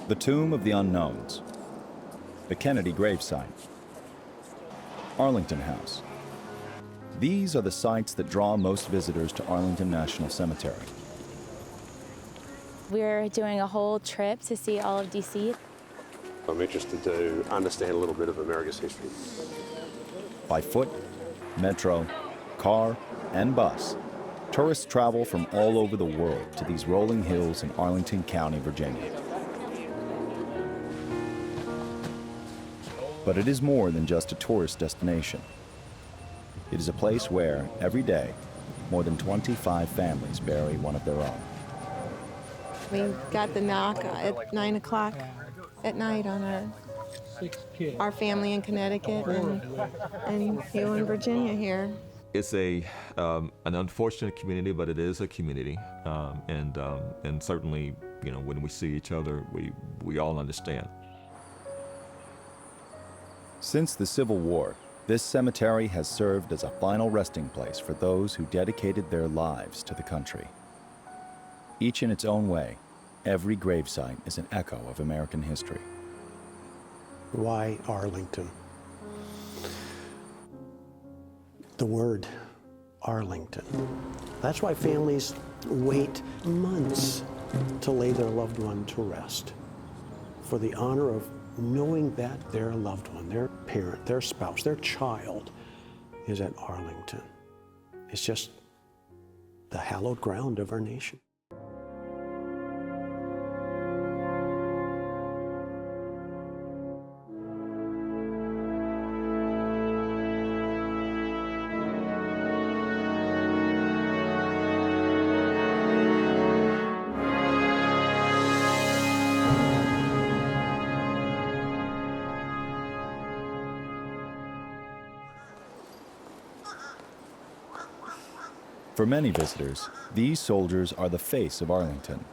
The Tomb of the Unknowns, the Kennedy Gravesite, Arlington House. These are the sites that draw most visitors to Arlington National Cemetery. We're doing a whole trip to see all of DC. I'm interested to understand a little bit of America's history. By foot, metro, car, and bus, tourists travel from all over the world to these rolling hills in Arlington County, Virginia. But it is more than just a tourist destination. It is a place where, every day, more than 25 families bury one of their own. We got the knock at 9 o'clock at night on our family in Connecticut and you in Virginia here. It's an unfortunate community, but it is a community, and certainly, you know, when we see each other, we all understand. Since the Civil War, this cemetery has served as a final resting place for those who dedicated their lives to the country. Each in its own way, every gravesite is an echo of American history. Why Arlington? The word Arlington. That's why families wait months to lay their loved one to rest, for the honor of knowing that their loved one, their parent, their spouse, their child is at Arlington. It's just the hallowed ground of our nation. For many visitors, these soldiers are the face of Arlington.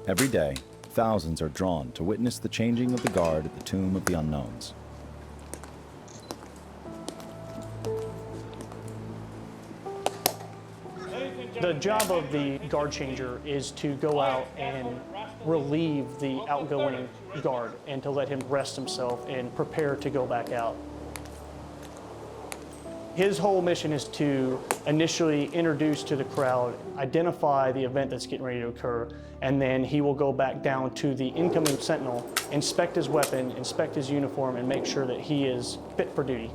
Every day, thousands are drawn to witness the changing of the guard at the Tomb of the Unknowns. The job of the guard changer is to go out and relieve the outgoing guard and to let him rest himself and prepare to go back out. His whole mission is to initially introduce to the crowd, identify the event that's getting ready to occur, and then he will go back down to the incoming sentinel, inspect his weapon, inspect his uniform, and make sure that he is fit for duty.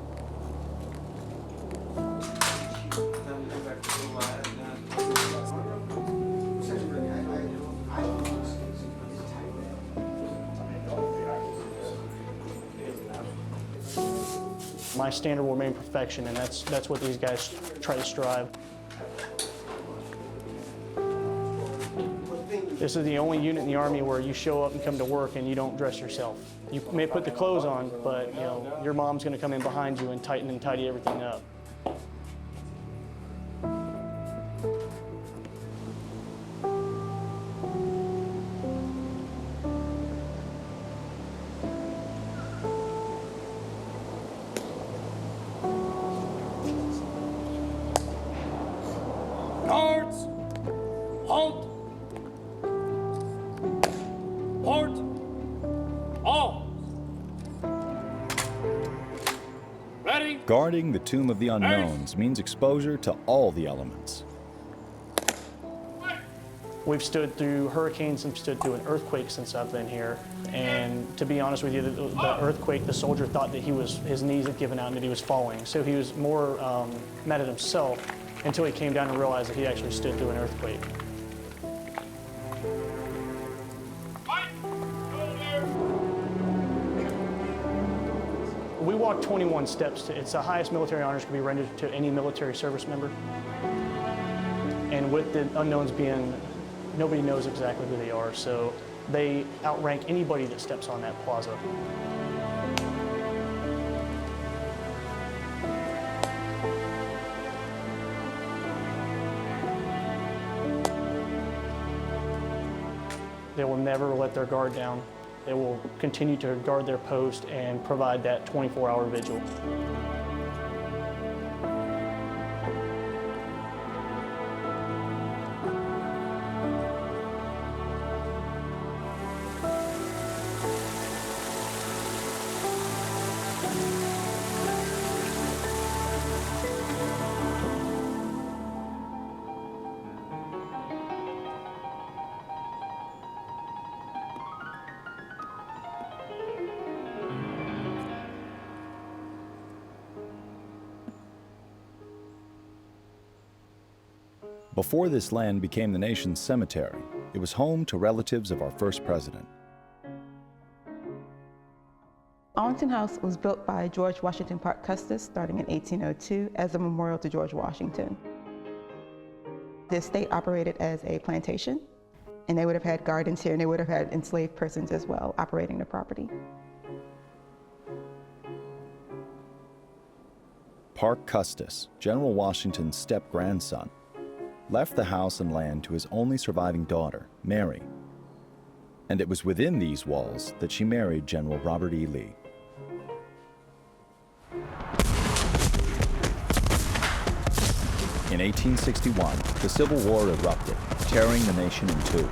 My standard will remain perfection, and that's what these guys try to strive. This is the only unit in the Army where you show up and come to work and you don't dress yourself. You may put the clothes on, but you know your mom's going to come in behind you and tighten and tidy everything up. Guards, halt, port, all. Ready? Guarding the Tomb of the Unknowns means exposure to all the elements. We've stood through hurricanes and stood through an earthquake since I've been here. And to be honest with you, the earthquake, the soldier thought that his knees had given out and that he was falling. So he was more mad at himself until he came down and realized that he actually stood through an earthquake. We walked 21 steps. It's the highest military honors can be rendered to any military service member. And with the unknowns being, nobody knows exactly who they are, so they outrank anybody that steps on that plaza. They will never let their guard down. They will continue to guard their post and provide that 24-hour vigil. Before this land became the nation's cemetery, it was home to relatives of our first president. Arlington House was built by George Washington Parke Custis starting in 1802 as a memorial to George Washington. The estate operated as a plantation, and they would have had gardens here, and they would have had enslaved persons as well operating the property. Parke Custis, General Washington's step-grandson, left the house and land to his only surviving daughter, Mary. And it was within these walls that she married General Robert E. Lee. In 1861, the Civil War erupted, tearing the nation in two.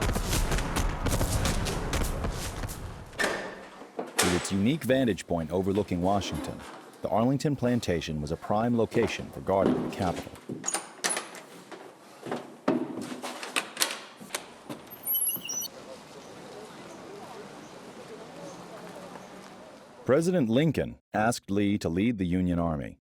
With its unique vantage point overlooking Washington, the Arlington Plantation was a prime location for guarding the Capitol. President Lincoln asked Lee to lead the Union Army,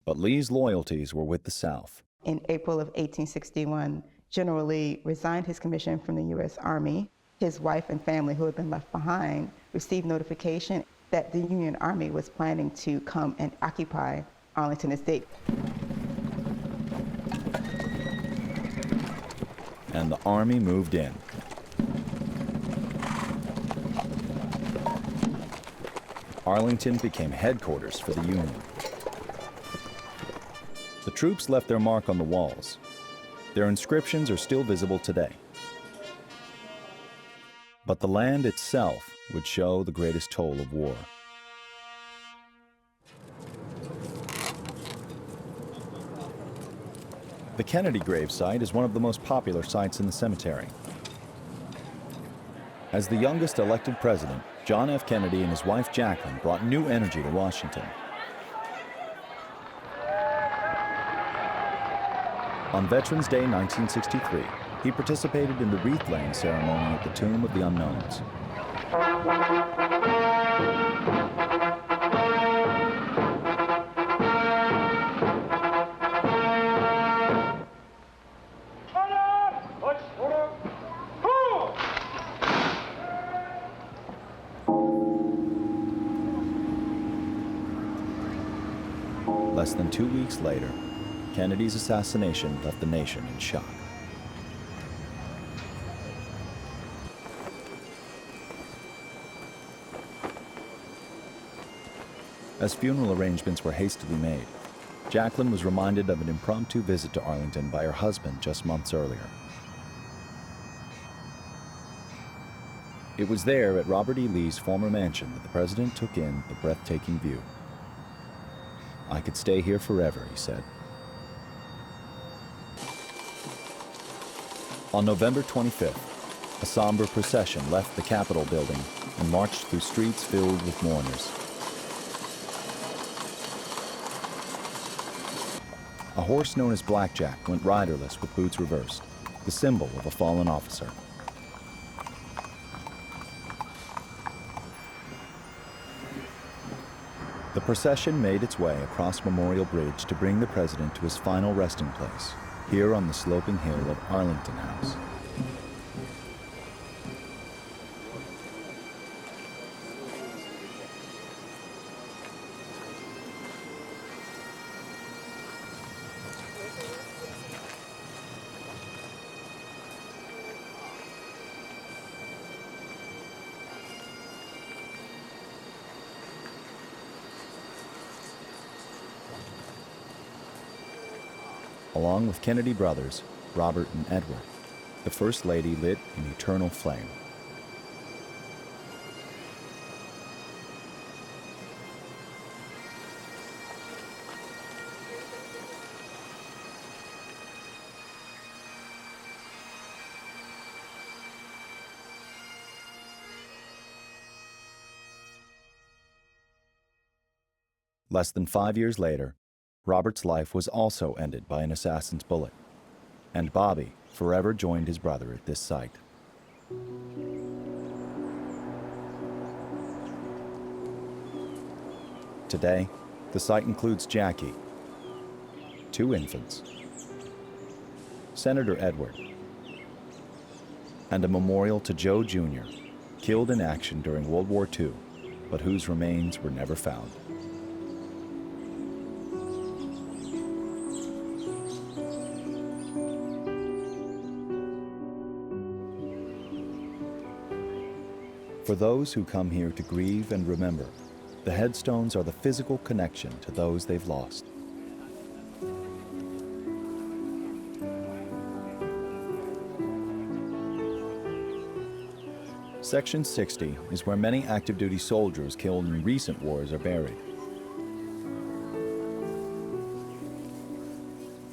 but Lee's loyalties were with the South. In April of 1861, General Lee resigned his commission from the U.S. Army. His wife and family, who had been left behind, received notification that the Union Army was planning to come and occupy Arlington Estate. And the Army moved in. Arlington became headquarters for the Union. The troops left their mark on the walls. Their inscriptions are still visible today. But the land itself would show the greatest toll of war. The Kennedy gravesite is one of the most popular sites in the cemetery. As the youngest elected president, John F. Kennedy and his wife Jacqueline brought new energy to Washington. On Veterans Day 1963, he participated in the wreath-laying ceremony at the Tomb of the Unknowns. Less than 2 weeks later, Kennedy's assassination left the nation in shock. As funeral arrangements were hastily made, Jacqueline was reminded of an impromptu visit to Arlington by her husband just months earlier. It was there at Robert E. Lee's former mansion that the president took in the breathtaking view. "I could stay here forever," he said. On November 25th, a somber procession left the Capitol building and marched through streets filled with mourners. A horse known as Blackjack went riderless with boots reversed, the symbol of a fallen officer. The procession made its way across Memorial Bridge to bring the president to his final resting place, here on the sloping hill of Arlington House. Along with Kennedy brothers, Robert and Edward, the First Lady lit an eternal flame. Less than 5 years later, Robert's life was also ended by an assassin's bullet, and Bobby forever joined his brother at this site. Today, the site includes Jackie, 2 infants, Senator Edward, and a memorial to Joe Jr., killed in action during World War II, but whose remains were never found. For those who come here to grieve and remember, the headstones are the physical connection to those they've lost. Section 60 is where many active duty soldiers killed in recent wars are buried.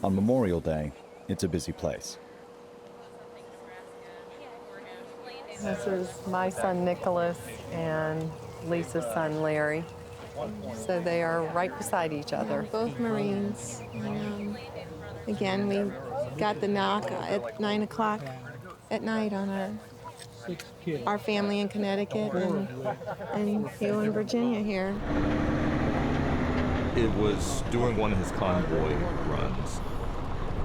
On Memorial Day, it's a busy place. This is my son Nicholas and Lisa's son Larry. So they are right beside each other. Both Marines. And, again, we got the knock at 9 o'clock at night on our family in Connecticut and you in Virginia here. It was during one of his convoy runs.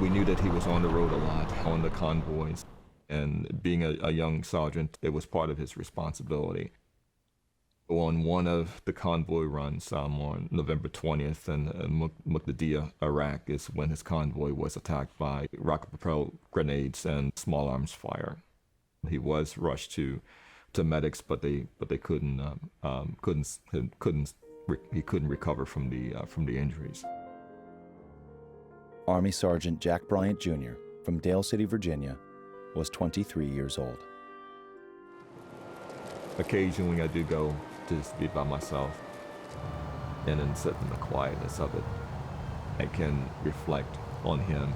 We knew that he was on the road a lot, on the convoys. And being a young sergeant, it was part of his responsibility. On one of the convoy runs on November 20th in Muqtadiya, Iraq, is when his convoy was attacked by rocket-propelled grenades and small arms fire. He was rushed to medics, but they couldn't recover from the injuries. Army Sergeant Jack Bryant Jr. from Dale City, Virginia, was 23 years old. Occasionally I do go to just be by myself and then sit in the quietness of it. I can reflect on him,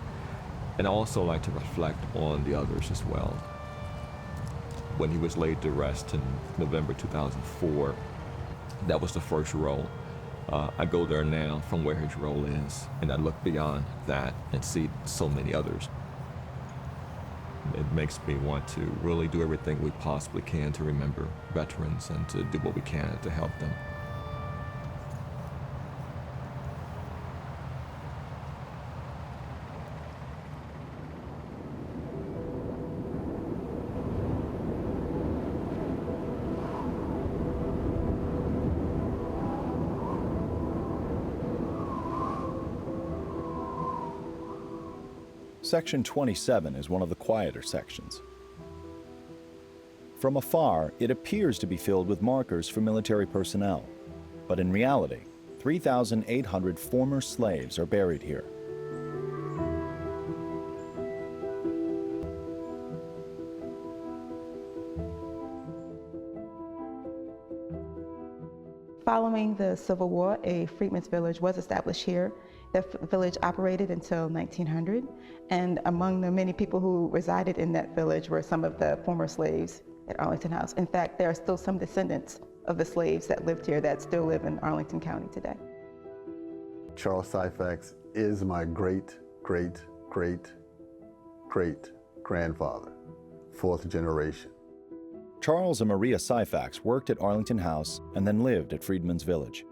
and I also like to reflect on the others as well. When he was laid to rest in November 2004, that was the first row. I go there now from where his roll is, and I look beyond that and see so many others. It makes me want to really do everything we possibly can to remember veterans and to do what we can to help them. Section 27 is one of the quieter sections. From afar, it appears to be filled with markers for military personnel, but in reality, 3,800 former slaves are buried here. Following the Civil War, a Freedmen's Village was established here. The village operated until 1900, and among the many people who resided in that village were some of the former slaves at Arlington House. In fact, there are still some descendants of the slaves that lived here that still live in Arlington County today. Charles Syphax is my great, great, great, great grandfather, fourth generation. Charles and Maria Syphax worked at Arlington House and then lived at Freedman's Village.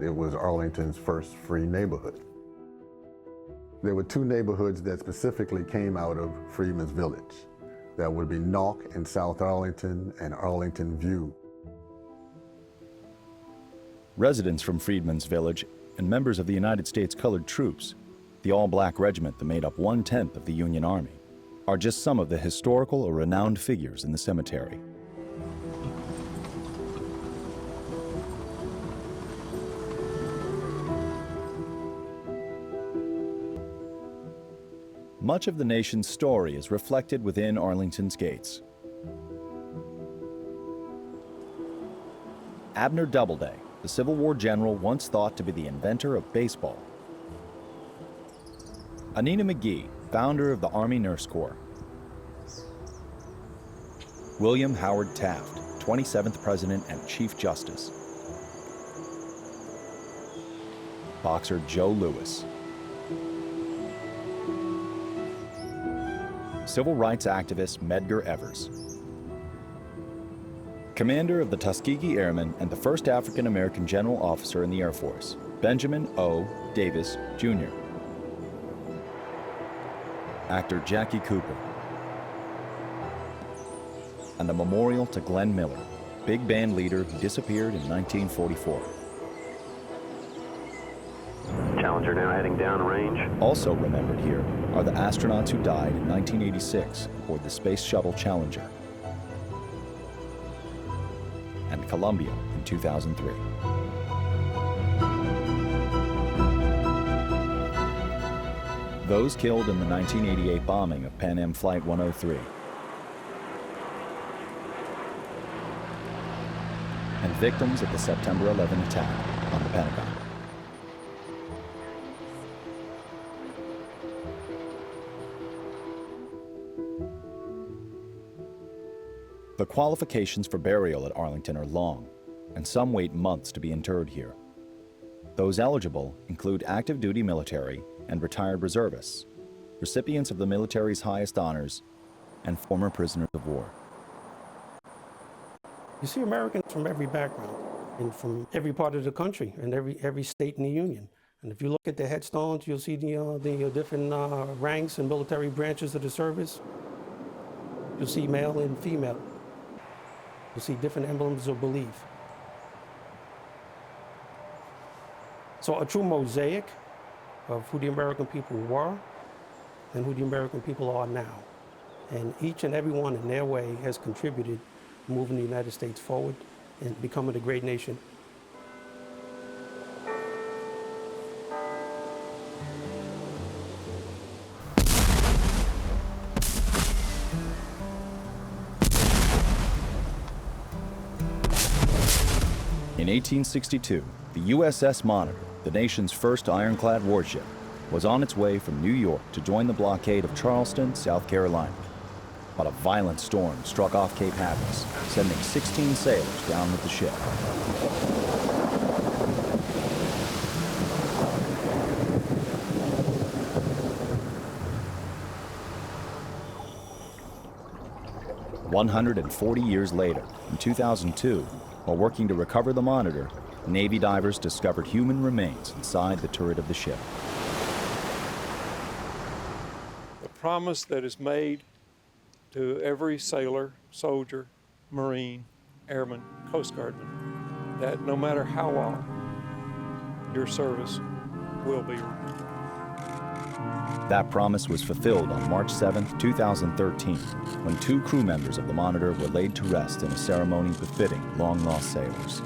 It was Arlington's first free neighborhood. There were two neighborhoods that specifically came out of Freedman's Village. That would be Knock in South Arlington and Arlington View. Residents from Freedman's Village and members of the United States Colored Troops, the all-black regiment that made up 1/10 of the Union Army, are just some of the historical or renowned figures in the cemetery. Much of the nation's story is reflected within Arlington's gates. Abner Doubleday, the Civil War general once thought to be the inventor of baseball. Anina McGee, founder of the Army Nurse Corps. William Howard Taft, 27th President and Chief Justice. Boxer Joe Louis. Civil rights activist Medgar Evers. Commander of the Tuskegee Airmen and the first African-American general officer in the Air Force, Benjamin O. Davis, Jr. actor Jackie Cooper, and a memorial to Glenn Miller, big band leader who disappeared in 1944. Challenger now heading downrange. Also remembered here are the astronauts who died in 1986 aboard the Space Shuttle Challenger, and Columbia in 2003. Those killed in the 1988 bombing of Pan Am Flight 103. And victims of the September 11 attack on the Pentagon. The qualifications for burial at Arlington are long, and some wait months to be interred here. Those eligible include active duty military and retired reservists, recipients of the military's highest honors, and former prisoners of war. You see Americans from every background and from every part of the country and every state in the Union. And if you look at the headstones, you'll see the different ranks and military branches of the service. You'll see male and female. You'll see different emblems of belief. So a true mosaic of who the American people were and who the American people are now. And each and every one in their way has contributed to moving the United States forward and becoming a great nation. In 1862, the USS Monitor, the nation's first ironclad warship, was on its way from New York to join the blockade of Charleston, South Carolina. But a violent storm struck off Cape Hatteras, sending 16 sailors down with the ship. "140 years later, in 2002, while working to recover the Monitor, Navy divers discovered human remains inside the turret of the ship. The promise that is made to every sailor, soldier, Marine, airman, Coast Guardman, that no matter how long, your service will be remembered. That promise was fulfilled on March 7, 2013, when 2 crew members of the Monitor were laid to rest in a ceremony befitting long-lost sailors.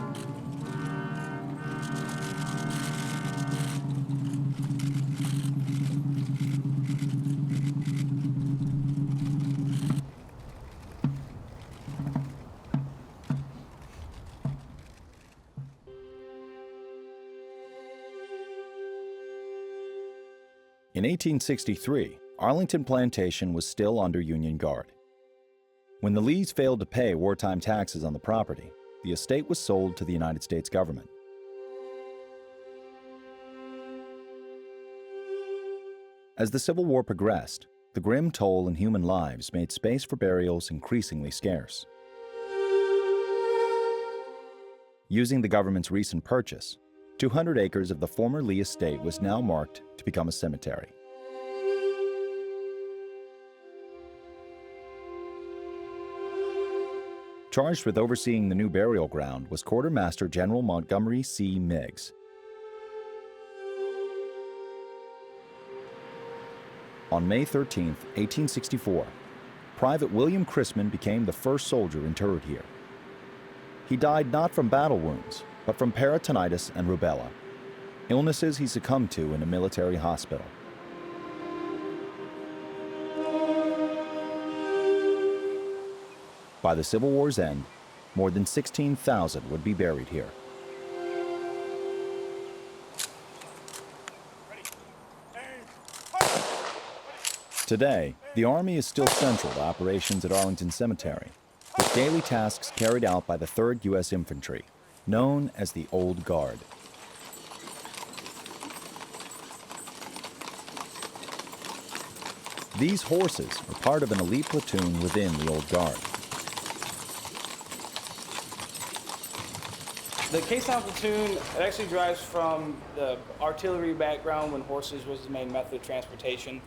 In 1863, Arlington Plantation was still under Union Guard. When the Lees failed to pay wartime taxes on the property, the estate was sold to the United States government. As the Civil War progressed, the grim toll in human lives made space for burials increasingly scarce. Using the government's recent purchase, 200 acres of the former Lee estate was now marked to become a cemetery. Charged with overseeing the new burial ground was Quartermaster General Montgomery C. Meigs. On May 13, 1864, Private William Chrisman became the first soldier interred here. He died not from battle wounds, but from peritonitis and rubella, illnesses he succumbed to in a military hospital. By the Civil War's end, more than 16,000 would be buried here. Today, the Army is still central to operations at Arlington Cemetery, with daily tasks carried out by the 3rd U.S. Infantry, known as the Old Guard. These horses are part of an elite platoon within the Old Guard. The Caisson Platoon actually drives from the artillery background when horses was the main method of transportation.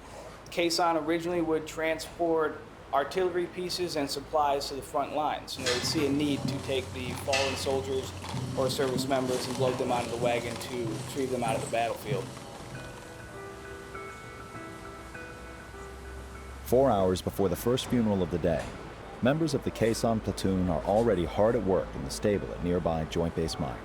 Caisson originally would transport artillery pieces and supplies to the front lines. They'd see a need to take the fallen soldiers or service members and load them onto the wagon to retrieve them out of the battlefield. 4 hours before the first funeral of the day, members of the Caisson Platoon are already hard at work in the stable at nearby Joint Base Mine.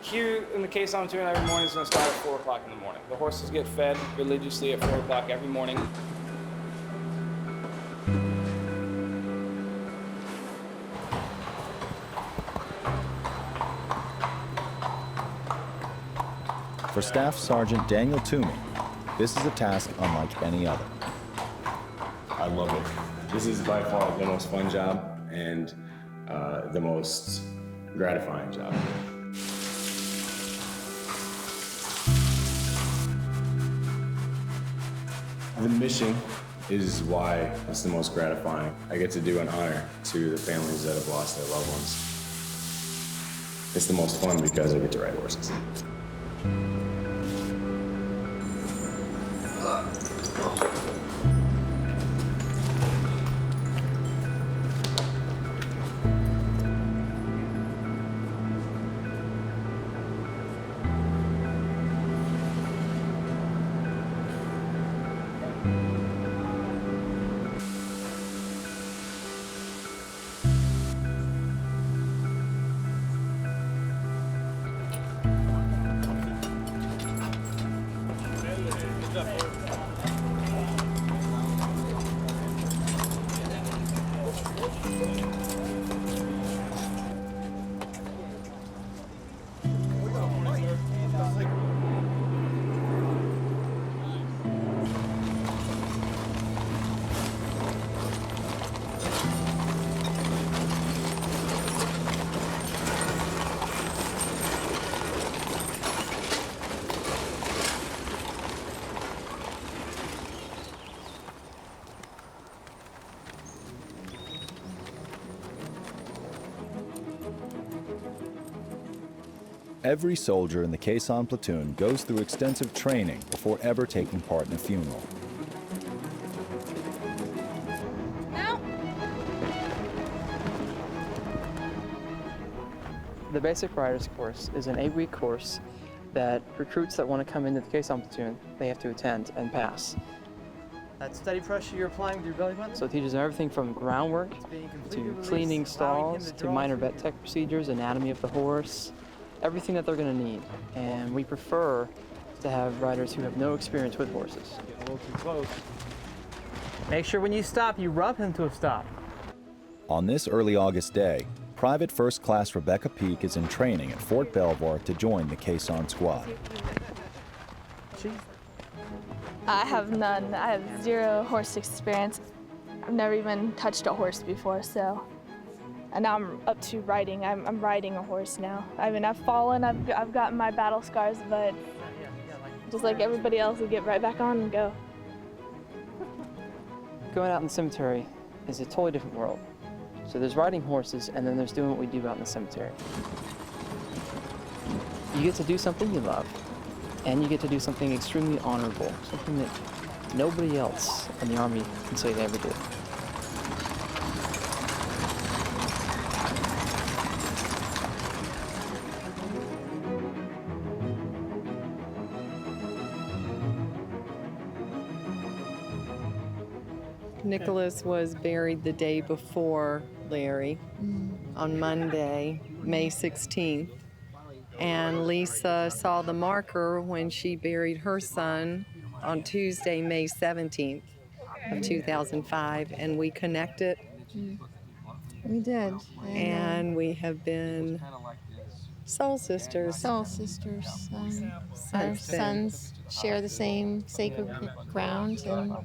Here in the Caisson Platoon every morning is going to start at 4 o'clock in the morning. The horses get fed religiously at 4 o'clock every morning. For Staff Sergeant Daniel Toomey, this is a task unlike any other. I love it. This is by far the most fun job and the most gratifying job. The mission is why it's the most gratifying. I get to do an honor to the families that have lost their loved ones. It's the most fun because I get to ride horses. Every soldier in the Caisson Platoon goes through extensive training before ever taking part in a funeral. The basic riders course is an 8-week course that recruits that want to come into the Caisson Platoon, they have to attend and pass. That steady pressure you're applying with your belly button? So it teaches everything from groundwork to cleaning stalls to minor vet tech procedures, anatomy of the horse, everything that they're going to need. And we prefer to have riders who have no experience with horses. Getting a little too close. Make sure when you stop, you rub him to a stop. On this early August day, Private First Class Rebecca Peak is in training at Fort Belvoir to join the Caisson squad. I have none. I have 0 horse experience. I've never even touched a horse before, so. And now I'm up to riding. I'm riding a horse now. I mean, I've fallen, I've gotten my battle scars, but just like everybody else, we get right back on and go. Going out in the cemetery is a totally different world. So there's riding horses, and then there's doing what we do out in the cemetery. You get to do something you love, and you get to do something extremely honorable, something that nobody else in the Army can say they ever did. Nicholas was buried the day before Larry, on Monday, May 16th. And Lisa saw the marker when she buried her son on Tuesday, May 17th of 2005, and we connected. We did. And we have been soul sisters. Soul sisters. Our sons share the same sacred ground, and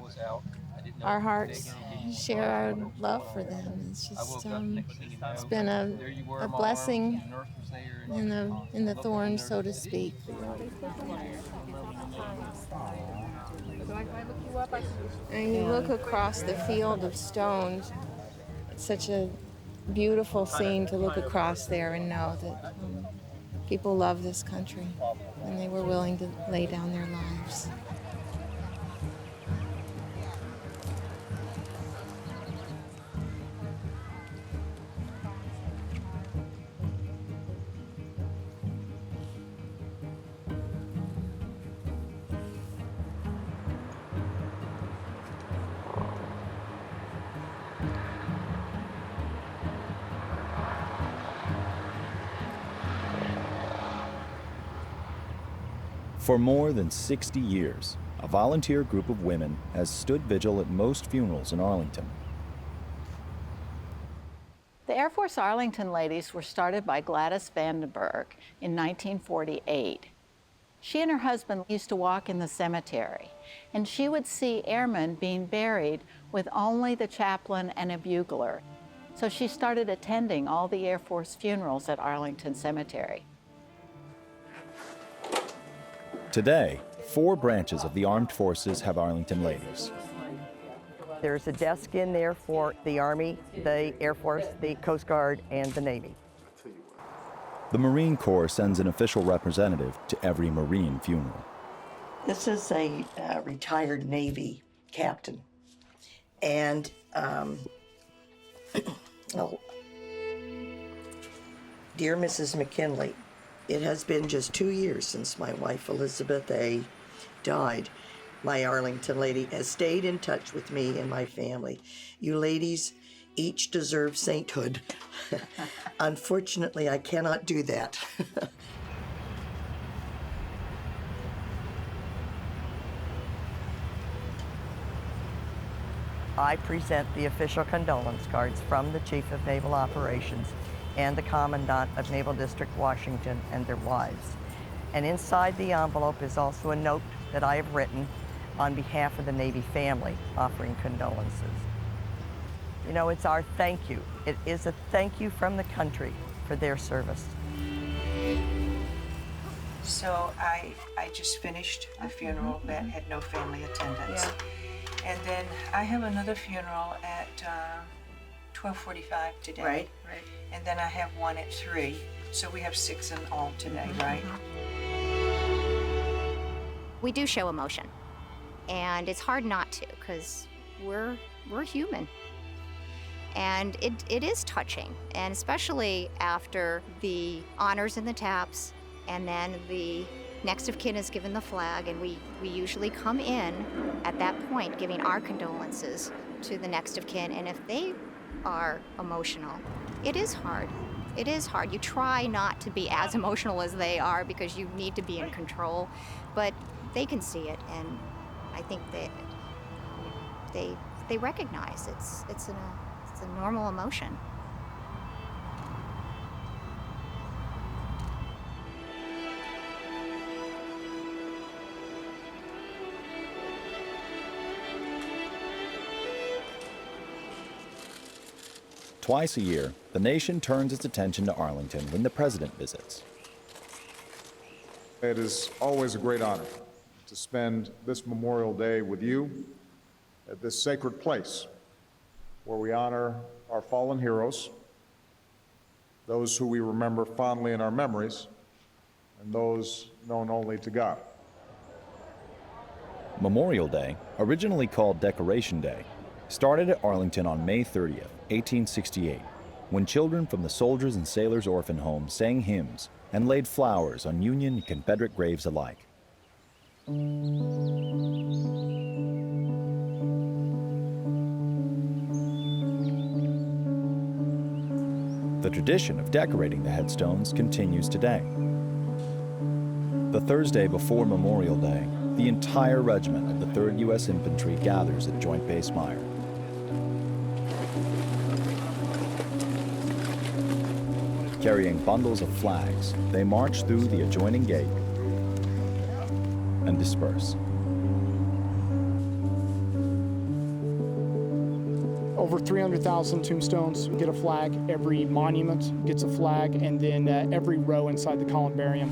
our hearts share our love for them. It's just, it's been a blessing in the thorn, so to speak. And you look across the field of stones. It's such a beautiful scene to look across there and know that People love this country, and they were willing to lay down their lives. For more than 60 years, a volunteer group of women has stood vigil at most funerals in Arlington. The Air Force Arlington Ladies were started by Gladys Vandenberg in 1948. She and her husband used to walk in the cemetery, and she would see airmen being buried with only the chaplain and a bugler. So she started attending all the Air Force funerals at Arlington Cemetery. Today, 4 branches of the armed forces have Arlington Ladies. There's a desk in there for the Army, the Air Force, the Coast Guard, and the Navy. The Marine Corps sends an official representative to every Marine funeral. This is a retired Navy captain. And, dear Mrs. McKinley, it has been just 2 years since my wife, Elizabeth A., died. My Arlington lady has stayed in touch with me and my family. You ladies each deserve sainthood. Unfortunately, I cannot do that. I present the official condolence cards from the Chief of Naval Operations and the Commandant of Naval District Washington and their wives. And inside the envelope is also a note that I have written on behalf of the Navy family, offering condolences. You know, it's our thank you. It is a thank you from the country for their service. So I just finished the funeral that had no family attendance. Yeah. And then I have another funeral at 12:45 today. Right. And then I have one at 3. So we have 6 in all today, right? We do show emotion. And it's hard not to, because we're human. And it is touching, and especially after the honors and the taps, and then the next of kin is given the flag, and we usually come in at that point giving our condolences to the next of kin. And if they are emotional, it is hard. It is hard. You try not to be as emotional as they are because you need to be in control, but they can see it, and I think that they recognize it's a normal emotion. Twice a year, the nation turns its attention to Arlington when the president visits. It is always a great honor to spend this Memorial Day with you at this sacred place where we honor our fallen heroes, those who we remember fondly in our memories, and those known only to God. Memorial Day, originally called Decoration Day, started at Arlington on May 30th, 1868, when children from the Soldiers and Sailors Orphan Home sang hymns and laid flowers on Union and Confederate graves alike. The tradition of decorating the headstones continues today. The Thursday before Memorial Day, the entire regiment of the 3rd U.S. Infantry gathers at Joint Base Meyer. Carrying bundles of flags, they march through the adjoining gate and disperse. Over 300,000 tombstones get a flag. Every monument gets a flag, and then every row inside the columbarium.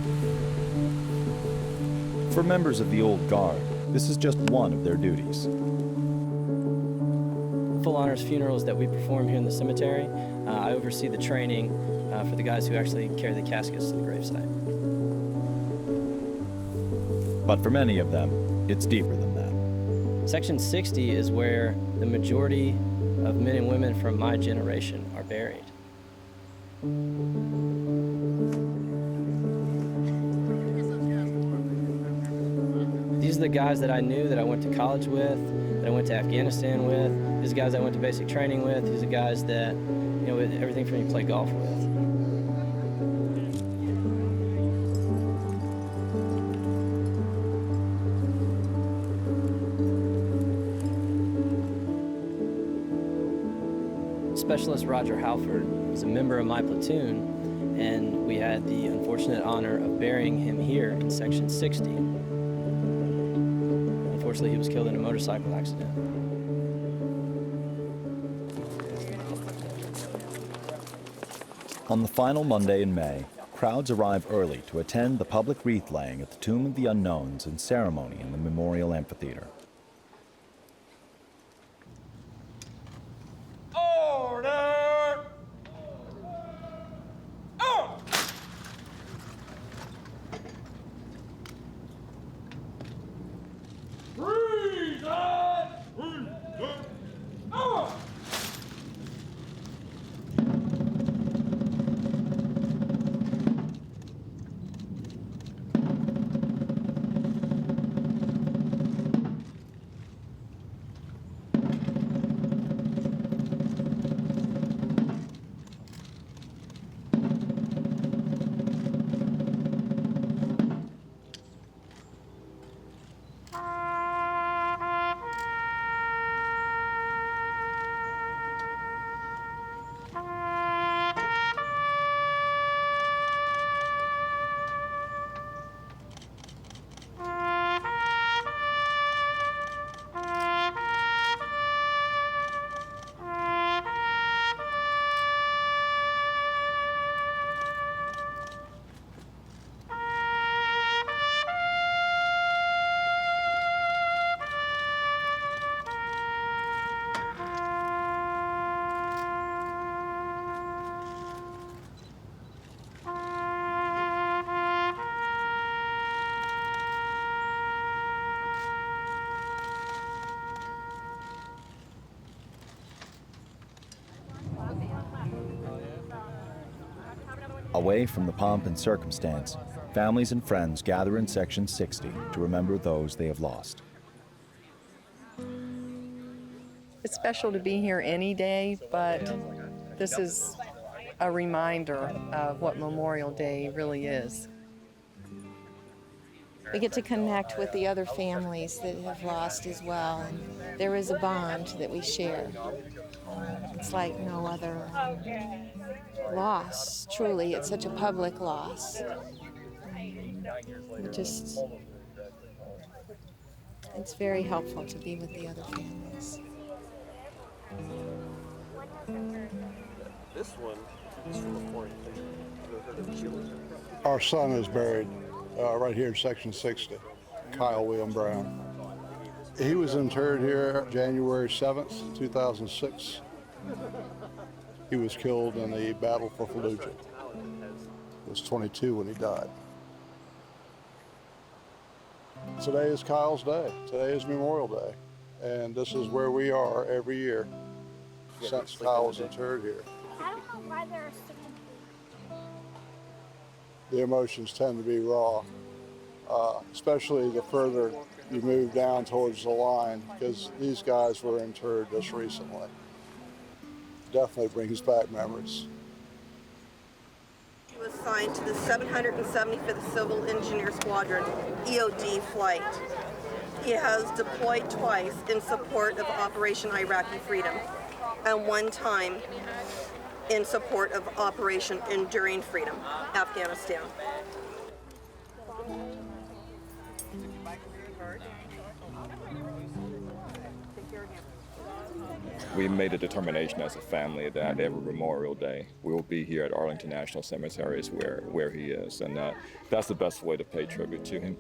For members of the Old Guard, this is just one of their duties. Full honors funerals that we perform here in the cemetery. I oversee the training for the guys who actually carry the caskets to the gravesite. But for many of them, it's deeper than that. Section 60 is where the majority of men and women from my generation are buried. These are the guys that I knew, that I went to college with, that I went to Afghanistan with. These are guys I went to basic training with. These are guys that, you know, everything from me play golf with. Specialist Roger Halford was a member of my platoon, and we had the unfortunate honor of burying him here in Section 60. Unfortunately, he was killed in a motorcycle accident. On the final Monday in May, crowds arrive early to attend the public wreath laying at the Tomb of the Unknowns and ceremony in the Memorial Amphitheater. Away from the pomp and circumstance, families and friends gather in Section 60 to remember those they have lost. It's special to be here any day, but this is a reminder of what Memorial Day really is. We get to connect with the other families that have lost as well, and there is a bond that we share. It's like no other loss, truly. It's such a public loss. It's very helpful to be with the other families. This one is from a foreign thing. Our son is buried right here in Section 60, Kyle William Brown. He was interred here January 7th, 2006. He was killed in the battle for Fallujah. He was 22 when he died. Today is Kyle's day. Today is Memorial Day. And this is where we are every year since Kyle was interred here. I don't know why there are so many. The emotions tend to be raw, especially the further you move down towards the line, because these guys were interred just recently. Definitely brings back memories. He was assigned to the 775th Civil Engineer Squadron EOD flight. He has deployed twice in support of Operation Iraqi Freedom, and one time in support of Operation Enduring Freedom, Afghanistan. We made a determination as a family that every Memorial Day we will be here at Arlington National Cemetery is where he is, and that's the best way to pay tribute to him.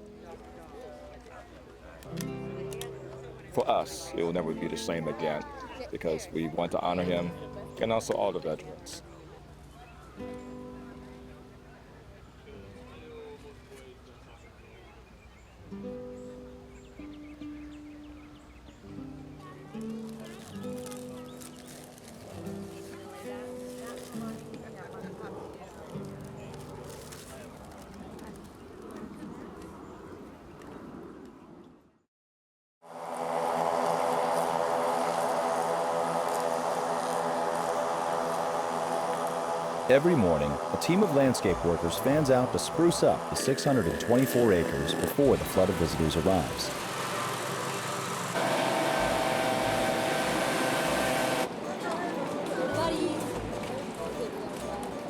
For us, it will never be the same again because we want to honor him and also all the veterans. Every morning, a team of landscape workers fans out to spruce up the 624 acres before the flood of visitors arrives.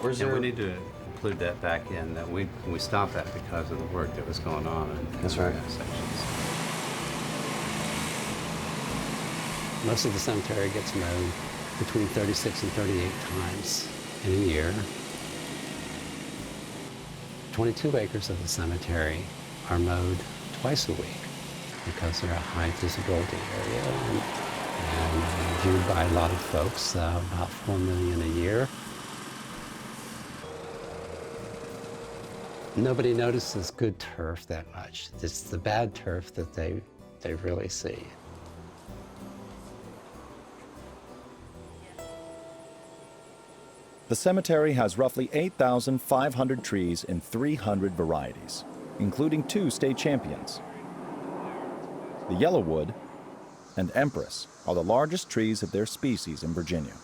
We need to include that back in, that we stopped that because of the work that was going on in That's right. sections. Most of the cemetery gets mowed between 36 and 38 times in a year. 22 acres of the cemetery are mowed twice a week because they're a high visibility area and viewed by a lot of folks, about 4 million a year. Nobody notices good turf that much. It's the bad turf that they really see. The cemetery has roughly 8,500 trees in 300 varieties, including 2 state champions. The Yellowwood and Empress are the largest trees of their species in Virginia.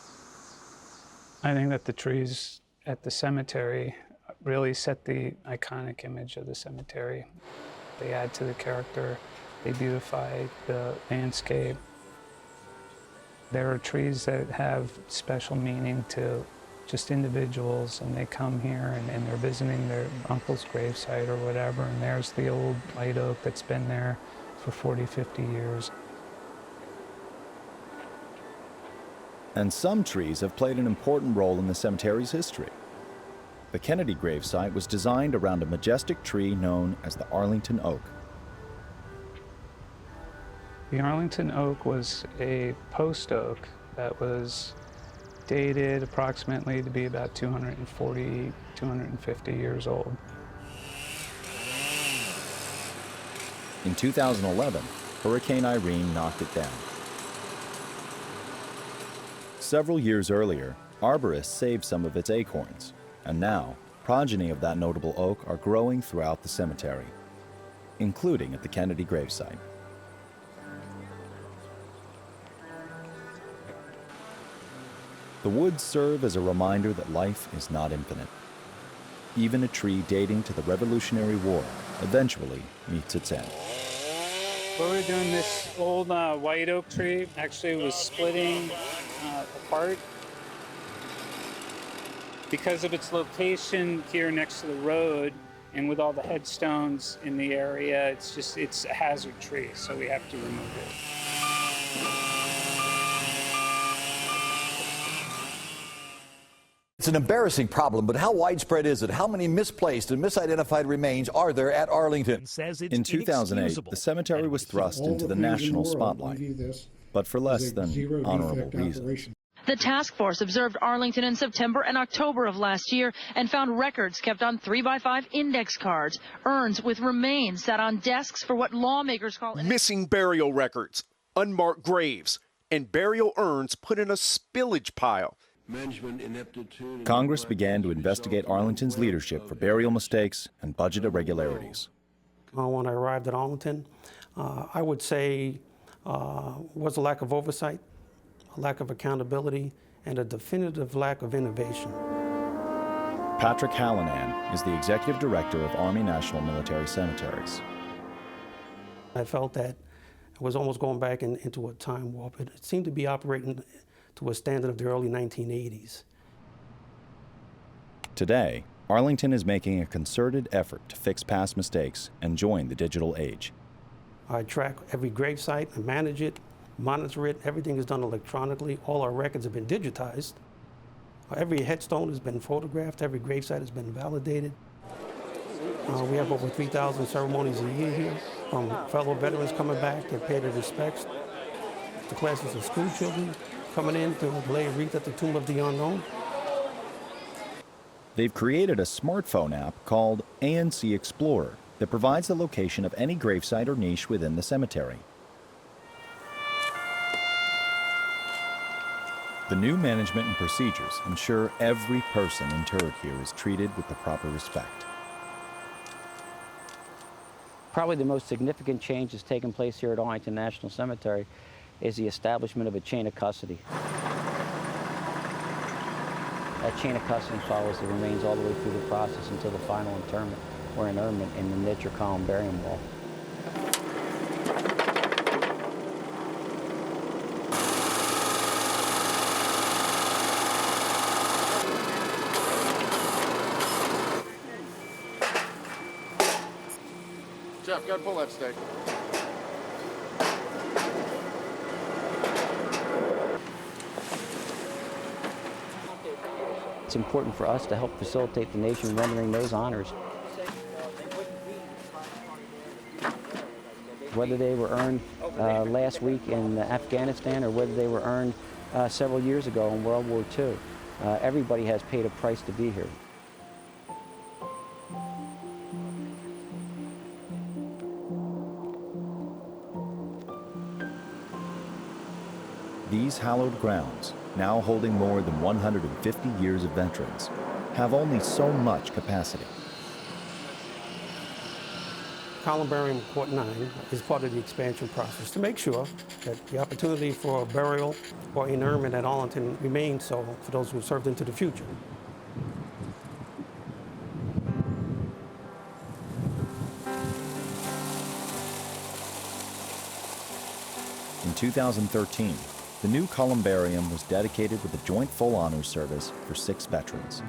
I think that the trees at the cemetery really set the iconic image of the cemetery. They add to the character, they beautify the landscape. There are trees that have special meaning to just individuals, and they come here and they're visiting their uncle's gravesite or whatever, and there's the old white oak that's been there for 40, 50 years. And some trees have played an important role in the cemetery's history. The Kennedy gravesite was designed around a majestic tree known as the Arlington oak. The Arlington oak was a post oak that was dated approximately to be about 240, 250 years old. In 2011, Hurricane Irene knocked it down. Several years earlier, arborists saved some of its acorns, and now, progeny of that notable oak are growing throughout the cemetery, including at the Kennedy gravesite. The woods serve as a reminder that life is not infinite. Even a tree dating to the Revolutionary War eventually meets its end. What we're doing, this old white oak tree actually was splitting apart because of its location here next to the road, and with all the headstones in the area, it's a hazard tree, so we have to remove it. It's an embarrassing problem, but how widespread is it? How many misplaced and misidentified remains are there at Arlington? In 2008, the cemetery was thrust into the national spotlight, but for less than honorable reasons. The task force observed Arlington in September and October of last year and found records kept on 3x5 index cards, urns with remains sat on desks for what lawmakers call missing burial records, unmarked graves, and burial urns put in a spillage pile. Congress began to investigate Arlington's leadership for burial mistakes and budget irregularities. When I arrived at Arlington, I would say was a lack of oversight, a lack of accountability, and a definitive lack of innovation. Patrick Hallinan is the executive director of Army National Military Cemeteries. I felt that I was almost going back into a time warp. It seemed to be operating to a standard of the early 1980s. Today, Arlington is making a concerted effort to fix past mistakes and join the digital age. I track every gravesite, I manage it, monitor it. Everything is done electronically. All our records have been digitized. Every headstone has been photographed. Every gravesite has been validated. We have over 3,000 ceremonies a year here, from fellow veterans coming back to pay their respects, to classes of school children coming in to lay a wreath at the tomb of the unknown. They've created a smartphone app called ANC Explorer that provides the location of any gravesite or niche within the cemetery. The new management and procedures ensure every person interred here is treated with the proper respect. Probably the most significant change that's taken place here at Arlington National Cemetery is the establishment of a chain of custody. That chain of custody follows the remains all the way through the process until the final interment or interment in the niche or columbarium wall. Jeff, gotta pull that stake. It's important for us to help facilitate the nation rendering those honors. Whether they were earned last week in Afghanistan or whether they were earned several years ago in World War II, everybody has paid a price to be here. These hallowed grounds, now holding more than 150 years of veterans, have only so much capacity. Columbarium Court 9 is part of the expansion process to make sure that the opportunity for burial or interment at Arlington remains so for those who served into the future. In 2013, the new columbarium was dedicated with a joint full honors service for 6 veterans.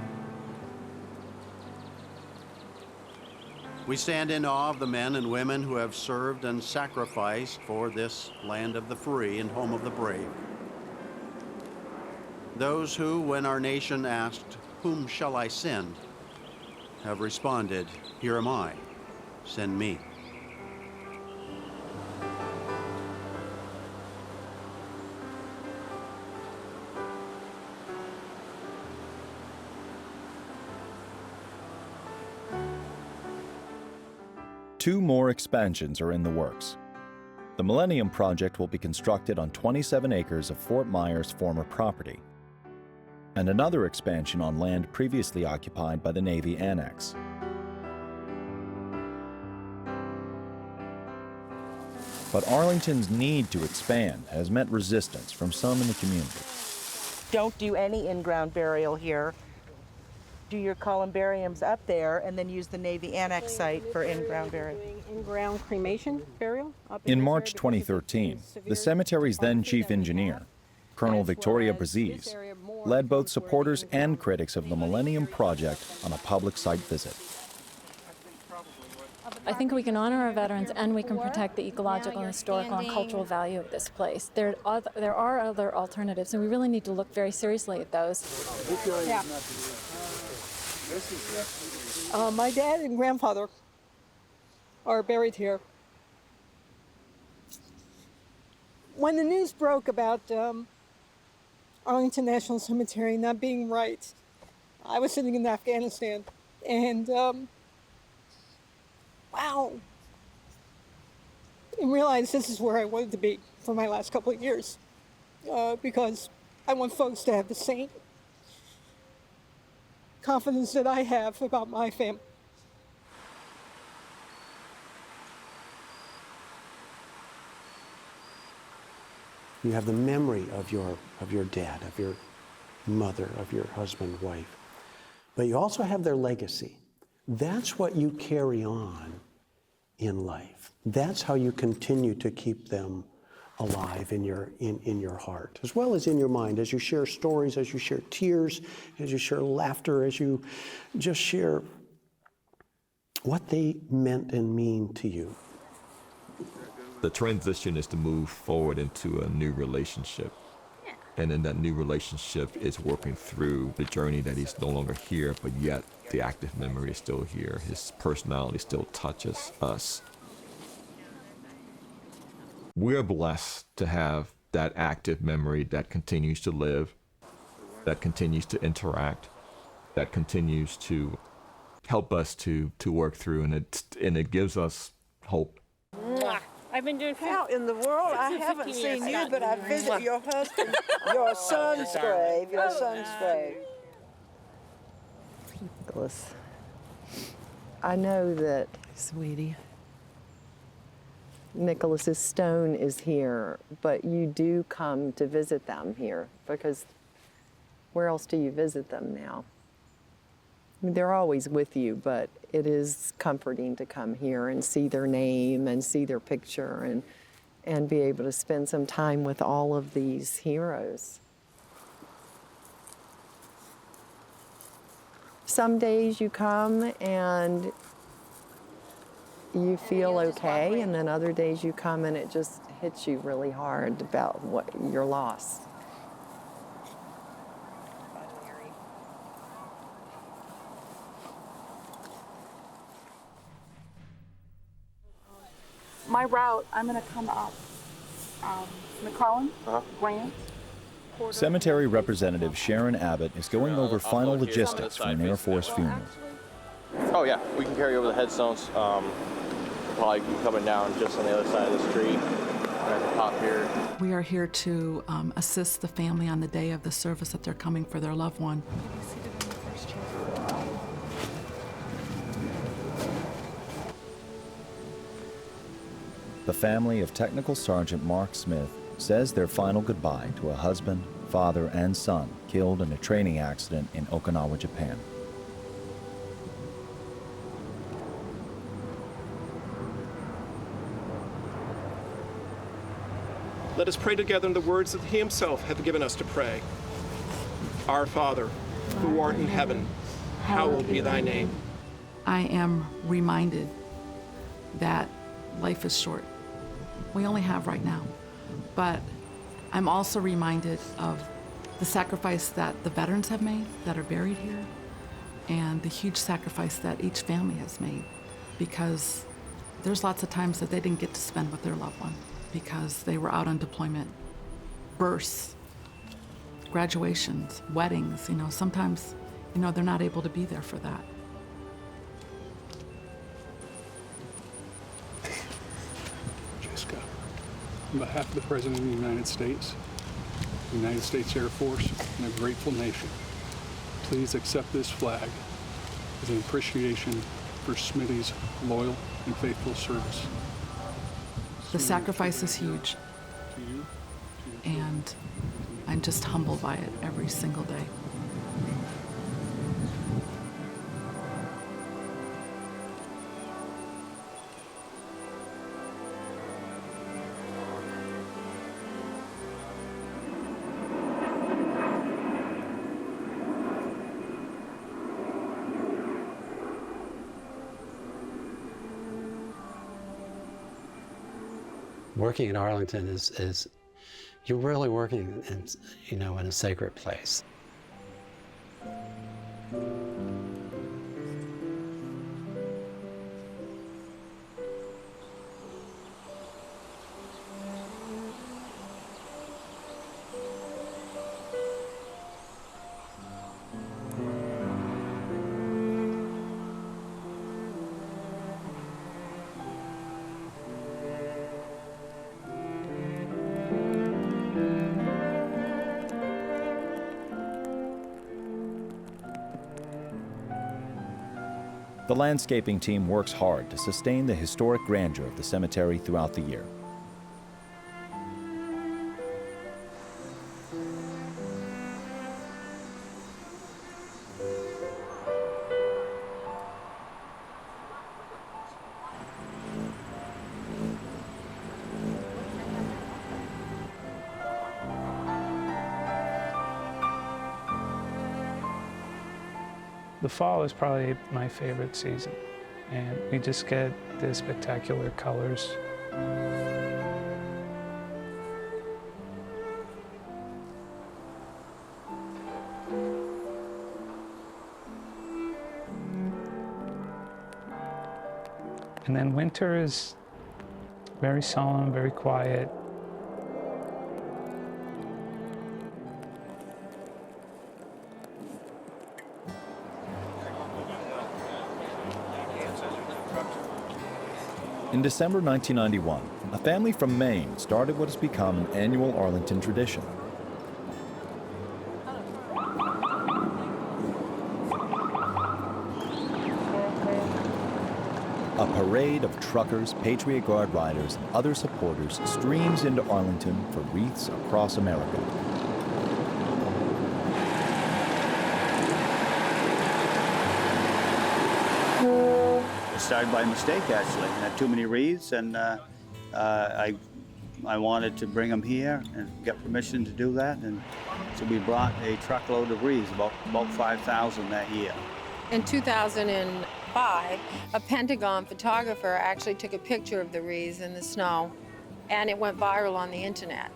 We stand in awe of the men and women who have served and sacrificed for this land of the free and home of the brave. Those who, when our nation asked, "Whom shall I send?" have responded, "Here am I, send me." Two more expansions are in the works. The Millennium Project will be constructed on 27 acres of Fort Myers' former property, and another expansion on land previously occupied by the Navy Annex. But Arlington's need to expand has met resistance from some in the community. Don't do any in-ground burial here. Do your columbariums up there and then use the Navy Annex site for in-ground burial. In-ground cremation burial? In March 2013, the cemetery's then chief engineer, Colonel Victoria Braziz, led both supporters and critics of the Millennium Project on a public site visit. I think we can honor our veterans and we can protect the ecological, historical, and cultural value of this place. There are other alternatives, and we really need to look very seriously at those. Yeah. My dad and grandfather are buried here. When the news broke about Arlington National Cemetery not being right, I was sitting in Afghanistan, and wow, and realized this is where I wanted to be for my last couple of years, because I want folks to have the same confidence that I have about my family. You have the memory of your dad, of your mother, of your husband, wife. But you also have their legacy. That's what you carry on in life. That's how you continue to keep them alive in your heart, as well as in your mind, as you share stories, as you share tears, as you share laughter, as you just share what they meant and mean to you. The transition is to move forward into a new relationship. And in that new relationship is working through the journey that he's no longer here, but yet the active memory is still here. His personality still touches us. We're blessed to have that active memory that continues to live, that continues to interact, that continues to help us to work through, and it gives us hope. I've been doing. How in the world? I haven't seen you, but I visit your husband, your son's grave, your son's grave. Nicholas, I know that, sweetie, Nicholas's stone is here, but you do come to visit them here because where else do you visit them now? I mean, they're always with you, but it is comforting to come here and see their name and see their picture and be able to spend some time with all of these heroes. Some days you come and you feel okay, and then other days you come and it just hits you really hard about your loss. My route, I'm going to come up McClellan, Grant. Cemetery Representative Sharon Abbott is going over final logistics for an Air Force funeral. Oh yeah, we can carry over the headstones. Probably coming down just on the other side of the street, right at the top here. We are here to assist the family on the day of the service that they're coming for their loved one. The family of Technical Sergeant Mark Smith says their final goodbye to a husband, father, and son killed in a training accident in Okinawa, Japan. Let us pray together in the words that he himself hath given us to pray. Our Father, who art in heaven, hallowed be thy name. I am reminded that life is short. We only have right now. But I'm also reminded of the sacrifice that the veterans have made that are buried here, and the huge sacrifice that each family has made, because there's lots of times that they didn't get to spend with their loved one because they were out on deployment. Births, graduations, weddings, sometimes, they're not able to be there for that. Jessica, on behalf of the President of the United States Air Force, and a grateful nation, please accept this flag as an appreciation for Smitty's loyal and faithful service. The sacrifice is huge, and I'm just humbled by it every single day. Working in Arlington is you're really working in a sacred place. The landscaping team works hard to sustain the historic grandeur of the cemetery throughout the year. The fall is probably my favorite season, and we just get the spectacular colors. And then winter is very solemn, very quiet. In December 1991, a family from Maine started what has become an annual Arlington tradition. A parade of truckers, Patriot Guard riders, and other supporters streams into Arlington for wreaths across America. It started by mistake, actually. I had too many wreaths, and I wanted to bring them here and get permission to do that. And so we brought a truckload of wreaths, about 5,000 that year. In 2005, a Pentagon photographer actually took a picture of the wreaths in the snow, and it went viral on the internet.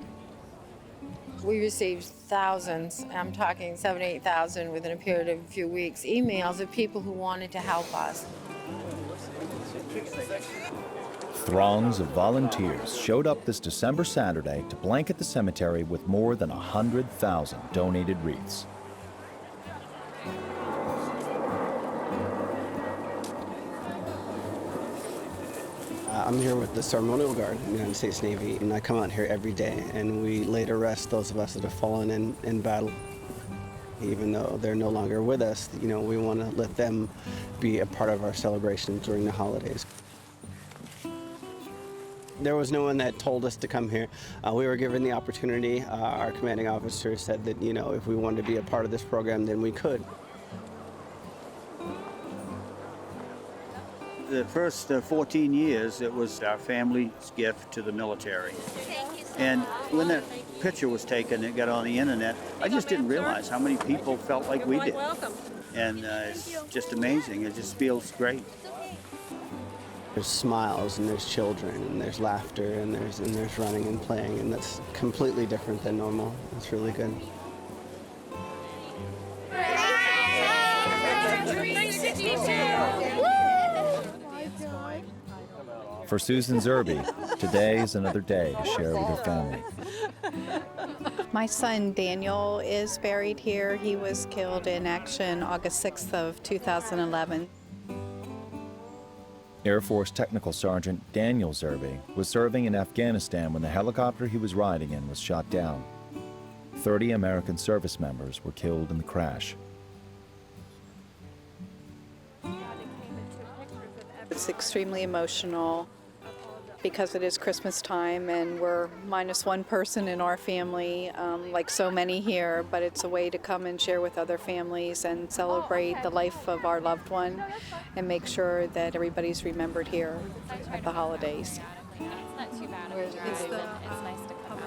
We received thousands, I'm talking 7,000 to 8,000 within a period of a few weeks, emails of people who wanted to help us. Throngs of volunteers showed up this December Saturday to blanket the cemetery with more than 100,000 donated wreaths. I'm here with the Ceremonial Guard in the United States Navy, and I come out here every day, and we lay to rest those of us that have fallen in battle. Even though they're no longer with us, we want to let them be a part of our celebration during the holidays. There was no one that told us to come here. We were given the opportunity. Our commanding officer said that, if we wanted to be a part of this program, then we could. The first 14 years, it was our family's gift to the military. And when that picture was taken and got on the internet, I just didn't realize how many people felt like we did. And it's just amazing. It just feels great. There's smiles, and there's children, and there's laughter, and there's running and playing, and that's completely different than normal. It's really good. For Susan Zerby, today is another day to share with her family. My son Daniel is buried here. He was killed in action August 6th of 2011. Air Force Technical Sergeant Daniel Zerby was serving in Afghanistan when the helicopter he was riding in was shot down. 30 American service members were killed in the crash. It's extremely emotional because it is Christmas time and we're minus one person in our family, like so many here, but it's a way to come and share with other families and celebrate the life of our loved one and make sure that everybody's remembered here at the holidays. It's not too bad. It's nice to cover.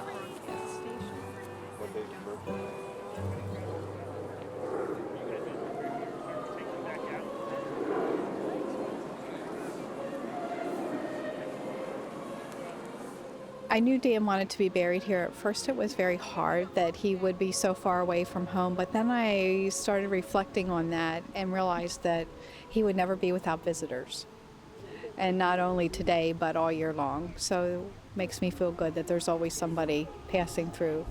I knew Dan wanted to be buried here. At first it was very hard that he would be so far away from home, but then I started reflecting on that and realized that he would never be without visitors. And not only today, but all year long. So it makes me feel good that there's always somebody passing through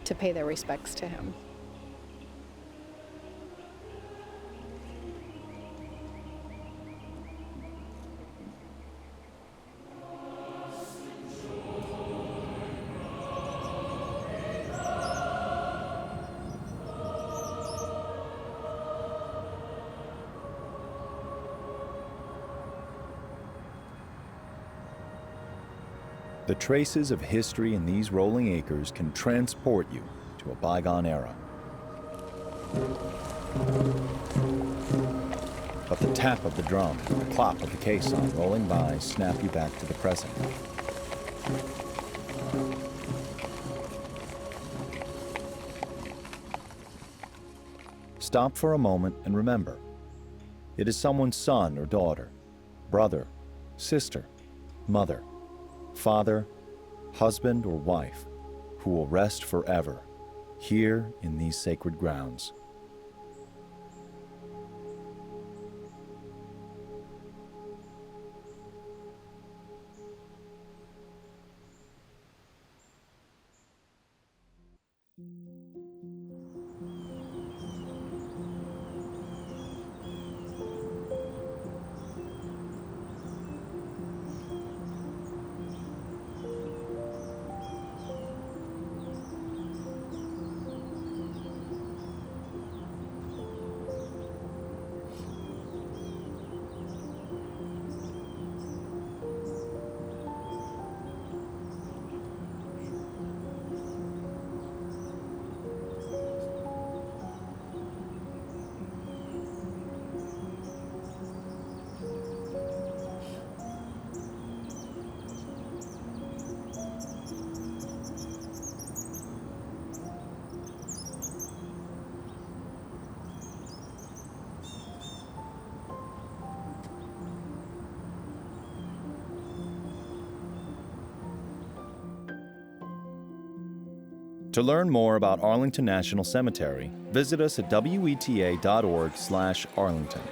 to pay their respects to him. The traces of history in these rolling acres can transport you to a bygone era. But the tap of the drum, the clop of the caisson rolling by snap you back to the present. Stop for a moment and remember. It is someone's son or daughter, brother, sister, mother, father, husband, or wife who will rest forever here in these sacred grounds. To learn more about Arlington National Cemetery, visit us at weta.org/Arlington.